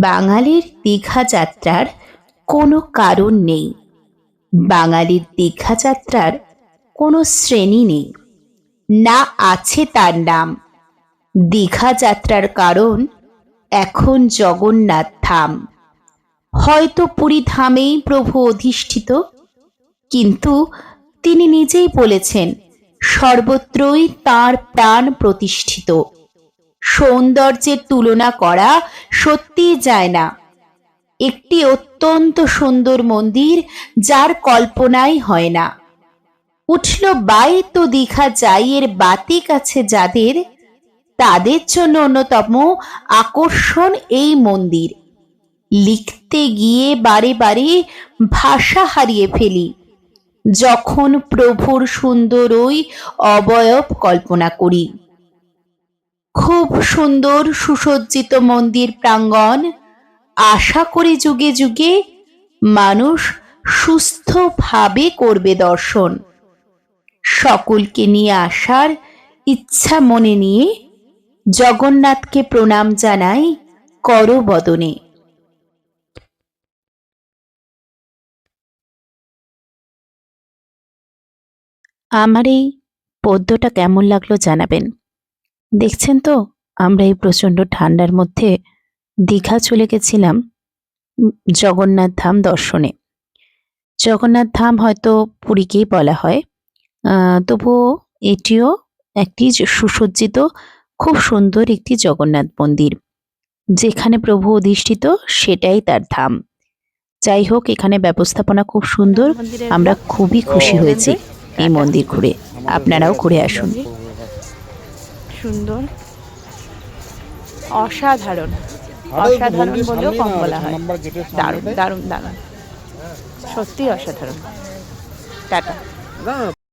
বাঙালির দীঘা যাত্রার কোনো কারণ নেই। বাঙালির দীঘা যাত্রার কোনো শ্রেণী নেই, না আছে তার নাম। দীঘা যাত্রার কারণ এখন জগন্নাথ ধাম। হয়তো পুরী ধামেই প্রভু অধিষ্ঠিত, কিন্তু তিনি নিজেই বলেছেন সর্বত্রই তাঁর প্রাণ প্রতিষ্ঠিত। সৌন্দর্যের তুলনা করা সত্যিই যায় না। একটি অত্যন্ত সুন্দর মন্দির যার কল্পনাই হয় না। উঠল বাই তো দীঘা যাই এর বাতিক আছে যাদের, তাদের জন্য অন্যতম আকর্ষণ এই মন্দির। লিখতে গিয়ে বারে বারে ভাষা হারিয়ে ফেলি যখন প্রভুর সুন্দর ওই অবয়ব কল্পনা করি। খুব সুন্দর সুসজ্জিত মন্দির প্রাঙ্গণ, আশা করি যুগে যুগে মানুষ সুস্থভাবে করবে দর্শন। সকলকে নিয়ে আসার ইচ্ছা মনে নিয়ে জগন্নাথকে প্রণাম জানাই করবদনে। আমার এই পদ্যটা কেমন লাগলো জানাবেন। দেখছেন তো, আমরা এই প্রচণ্ড ঠান্ডার মধ্যে দীঘা চলে গেছিলাম জগন্নাথ ধাম দর্শনে। জগন্নাথ ধাম হয়তো পুরীকেই বলা হয়, তবুও এটিও একটি সুসজ্জিত খুব সুন্দর একটি জগন্নাথ মন্দির। যেখানে প্রভু অধিষ্ঠিত সেটাই তার ধাম। যাই হোক, এখানে ব্যবস্থাপনা খুব সুন্দর। আমরা খুবই খুশি হয়েছি এই মন্দির ঘুরে। আপনারাও ঘুরে আসুন। সুন্দর, অসাধারণ, অসাধারণ বলেও কম বলা হয়। দারুণ দারুণ দারুণ, সত্যি অসাধারণ। টাটা।